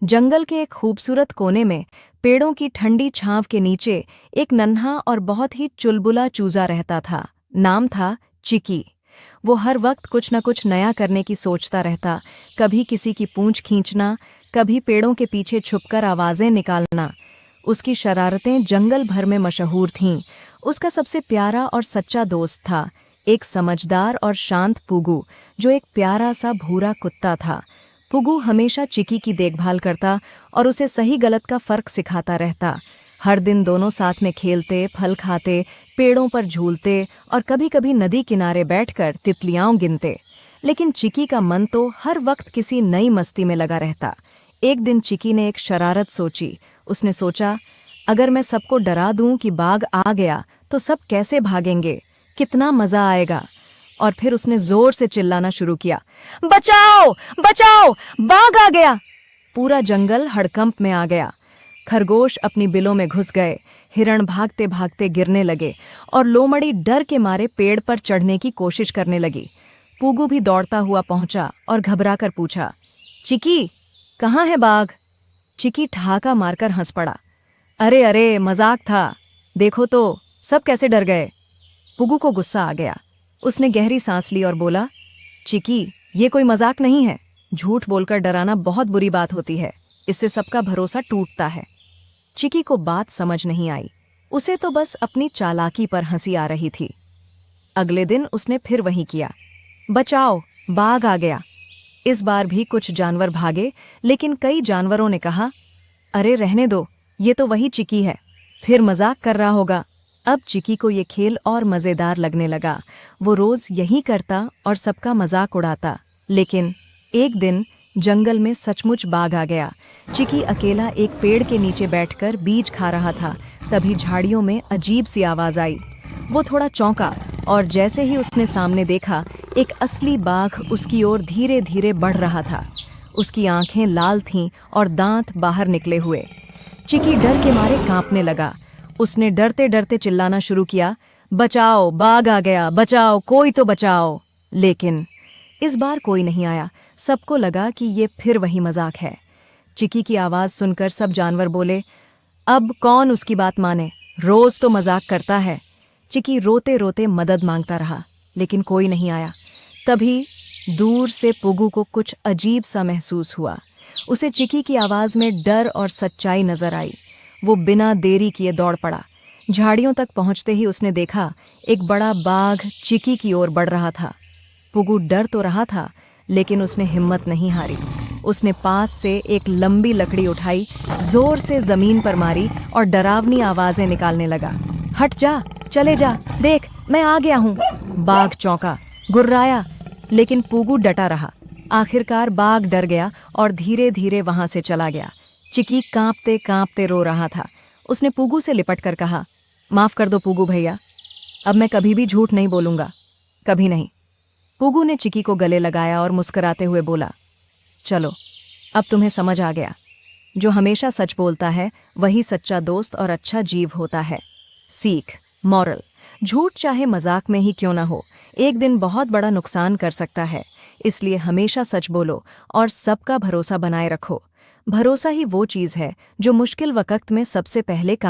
जंगल के एक खूबसूरत कोने में पेड़ों की ठंडी छांव के नीचे एक नन्हा और बहुत ही चुलबुला चूजा रहता था। नाम था चिकी। वो हर वक्त कुछ न कुछ नया करने की सोचता रहता। कभी किसी की पूंछ खींचना, कभी पेड़ों के पीछे छुपकर आवाजें निकालना। उसकी शरारतें जंगल भर में मशहूर थीं। उसका सबसे प्यारा और सच्चा दोस्त था एक समझदार और शांत पुगू, जो एक प्यारा सा भूरा कुत्ता था। पुगू हमेशा चिकी की देखभाल करता और उसे सही गलत का फर्क सिखाता रहता। हर दिन दोनों साथ में खेलते, फल खाते, पेड़ों पर झूलते और कभी-कभी नदी किनारे बैठकर तितलियां गिनते। लेकिन चिकी का मन तो हर वक्त किसी नई मस्ती में लगा रहता। एक दिन चिकी ने एक शरारत सोची। उसने सोचा, अगर मैं सबको डरा दूं कि बाघ आ गया तो सब कैसे भागेंगे, कितना मजा आएगा। और फिर उसने जोर से चिल्लाना शुरू किया, बचाओ बचाओ, बाघ आ गया। पूरा जंगल हड़कंप में आ गया। खरगोश अपनी बिलों में घुस गए, हिरण भागते भागते गिरने लगे और लोमड़ी डर के मारे पेड़ पर चढ़ने की कोशिश करने लगी। पूगू भी दौड़ता हुआ पहुंचा और घबराकर पूछा, चिकी, कहाँ है बाघ? चिकी ठहाका मारकर हंस पड़ा। अरे अरे, मजाक था, देखो तो सब कैसे डर गए। पुगू को गुस्सा आ गया। उसने गहरी सांस ली और बोला, चिकी, ये कोई मजाक नहीं है। झूठ बोलकर डराना बहुत बुरी बात होती है, इससे सबका भरोसा टूटता है। चिकी को बात समझ नहीं आई। उसे तो बस अपनी चालाकी पर हंसी आ रही थी। अगले दिन उसने फिर वही किया, बचाओ, बाघ आ गया। इस बार भी कुछ जानवर भागे, लेकिन कई जानवरों ने कहा, अरे रहने दो, ये तो वही चिकी है, फिर मजाक कर रहा होगा। अब चिकी को ये खेल और मजेदार लगने लगा। वो रोज यही करता और सबका मजाक उड़ाता। लेकिन एक दिन जंगल में सचमुच बाघ आ गया। चिकी अकेला एक पेड़ के नीचे बैठकर बीज खा रहा था। तभी झाड़ियों में अजीब सी आवाज आई। वो थोड़ा चौंका और जैसे ही उसने सामने देखा, एक असली बाघ उसकी ओर धीरे धीरे बढ़ रहा था। उसकी आंखें लाल थीं और दांत बाहर निकले हुए। चिकी डर के मारे कांपने लगा। उसने डरते डरते चिल्लाना शुरू किया, बचाओ, बाघ आ गया, बचाओ, कोई तो बचाओ। लेकिन इस बार कोई नहीं आया। सबको लगा कि ये फिर वही मजाक है। चिकी की आवाज सुनकर सब जानवर बोले, अब कौन उसकी बात माने, रोज तो मजाक करता है। चिकी रोते रोते मदद मांगता रहा, लेकिन कोई नहीं आया। तभी दूर से पुगू को कुछ अजीब सा महसूस हुआ। उसे चिकी की आवाज में डर और सच्चाई नजर आई। वो बिना देरी किए दौड़ पड़ा। झाड़ियों तक पहुंचते ही उसने देखा, एक बड़ा बाघ चिकी की ओर बढ़ रहा था। पुगू डर तो रहा था, लेकिन उसने हिम्मत नहीं हारी। उसने पास से एक लंबी लकड़ी उठाई, जोर से जमीन पर मारी और डरावनी आवाजें निकालने लगा। हट जा, चले जा, देख मैं आ गया हूँ। बाघ चौंका, गुर्राया, लेकिन पुगू डटा रहा। आखिरकार बाघ डर गया और धीरे धीरे वहां से चला गया। चिकी कांपते कांपते रो रहा था। उसने पुगू से लिपट कर कहा, माफ कर दो पुगू भैया, अब मैं कभी भी झूठ नहीं बोलूंगा, कभी नहीं। पुगू ने चिकी को गले लगाया और मुस्कुराते हुए बोला, चलो, अब तुम्हें समझ आ गया, जो हमेशा सच बोलता है वही सच्चा दोस्त और अच्छा जीव होता है। सीख, मॉरल, झूठ चाहे मजाक में ही क्यों ना हो, एक दिन बहुत बड़ा नुकसान कर सकता है। इसलिए हमेशा सच बोलो और सबका भरोसा बनाए रखो। भरोसा ही वो चीज है जो मुश्किल वक्त में सबसे पहले काम